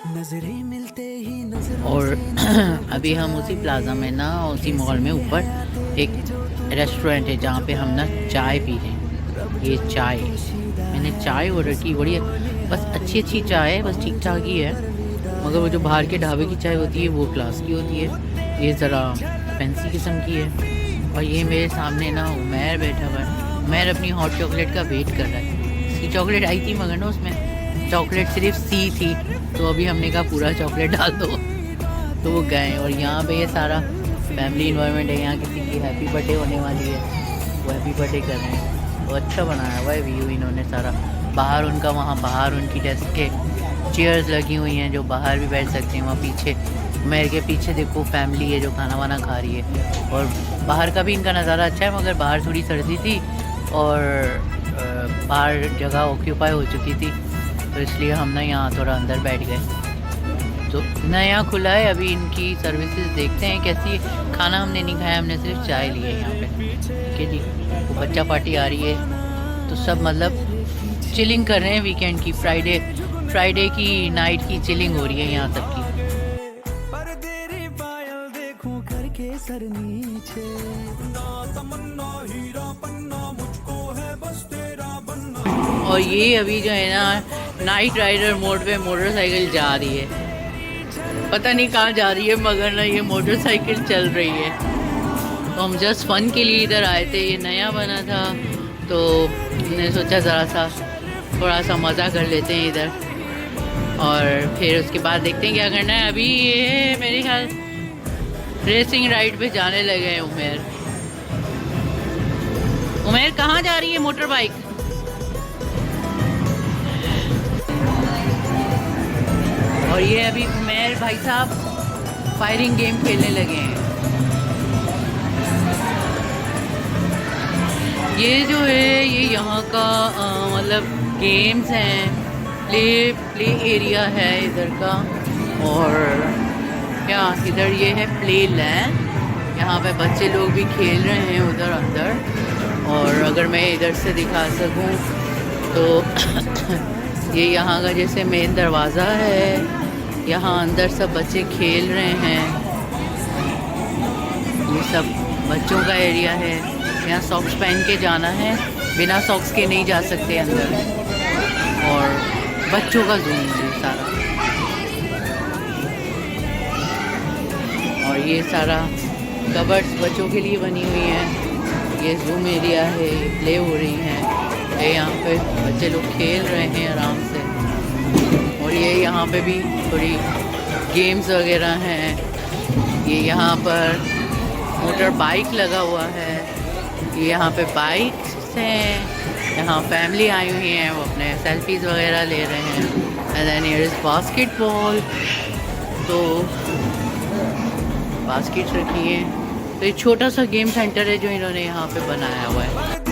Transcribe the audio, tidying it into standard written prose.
नजरें मिलते ही नजर। और अभी हम उसी प्लाजा में ना, उसी मॉल में ऊपर एक रेस्टोरेंट है जहाँ पे हम ना चाय पी रहे हैं। ये चाय, मैंने चाय ऑर्डर की, बड़ी बस अच्छी अच्छी चाय है, बस ठीक ठाक ही है। मगर वो जो बाहर के ढाबे की चाय होती है वो क्लास की होती है, ये ज़रा फैंसी किस्म की है। और ये मेरे सामने ना उमैर बैठा हुआ है। उमैर अपनी हॉट चॉकलेट का वेट कर रहा है। इसकी चॉकलेट आई थी मगर ना उसमें चॉकलेट सिर्फ सी थी, तो अभी हमने कहा पूरा चॉकलेट डाल दो, तो वो गए। और यहाँ पे ये सारा फैमिली इन्वायरमेंट है, यहाँ किसी की हैप्पी बर्थडे होने वाली है, वो हैप्पी बर्थडे कर रहे हैं। तो अच्छा बनाया हुआ है व्यू इन्होंने सारा। बाहर उनका, वहाँ बाहर उनकी डेस्क के चेयर्स लगी हुई हैं जो बाहर भी बैठ सकते हैं। वहाँ पीछे मेरे के पीछे देखो फैमिली है जो खाना वाना खा रही है। और बाहर का भी इनका नज़ारा अच्छा है, मगर बाहर थोड़ी सर्दी थी और बाहर जगह ऑक्यूपाई हो चुकी थी, तो इसलिए हम ना यहाँ थोड़ा अंदर बैठ गए। तो नया खुला है, अभी इनकी सर्विसेज देखते हैं कैसी है। खाना हमने नहीं खाया, हमने सिर्फ चाय ली है यहाँ पे। ठीक है जी। वो बच्चा पार्टी आ रही है, तो सब मतलब चिलिंग कर रहे हैं वीकेंड की। फ्राइडे की नाइट की चिलिंग हो रही है यहाँ सबकी। पर तेरी पायल देखूं करके सर नीचे। ना तमन्ना हीरा पन्ना, मुझको है बस तेरा बनना। और ये अभी जो है ना नाइट राइडर मोड पे मोटरसाइकिल जा रही है, पता नहीं कहाँ जा रही है, मगर ना ये मोटरसाइकिल चल रही है। तो हम जस्ट फन के लिए इधर आए थे, ये नया बना था तो हमने सोचा ज़रा सा थोड़ा सा मज़ा कर लेते हैं इधर, और फिर उसके बाद देखते हैं क्या करना है। अभी ये मेरे ख्याल रेसिंग राइड पे जाने लगे हैं उमेर। उमेर कहाँ जा रही है मोटर बाइक? और ये अभी उमेर भाई साहब फायरिंग गेम खेलने लगे हैं। ये जो है ये यहाँ का मतलब गेम्स हैं, प्ले एरिया है इधर का। और क्या इधर ये है प्ले लैंड, यहाँ पे बच्चे लोग भी खेल रहे हैं उधर अंदर। और अगर मैं इधर से दिखा सकूँ तो ये यहाँ का जैसे मेन दरवाज़ा है, यहाँ अंदर सब बच्चे खेल रहे हैं। ये सब बच्चों का एरिया है, यहाँ सॉक्स पहन के जाना है, बिना सॉक्स के नहीं जा सकते अंदर। और बच्चों का जूम है सारा, और ये सारा कबर्ड्स बच्चों के लिए बनी हुई हैं। ये जूम एरिया है, प्ले हो रही हैं, ये यहाँ पे बच्चे लोग खेल रहे हैं आराम से। और ये यहाँ पे भी थोड़ी गेम्स वगैरह हैं। ये यहाँ पर मोटर बाइक लगा हुआ है, ये यहाँ पे बाइक्स हैं। यहाँ फैमिली आई हुई है, वो अपने सेल्फीज वगैरह ले रहे हैं। And then here is basketball, तो बास्केट्स रखी हैं। तो ये छोटा सा गेम सेंटर है जो इन्होंने यहाँ पे बनाया हुआ है।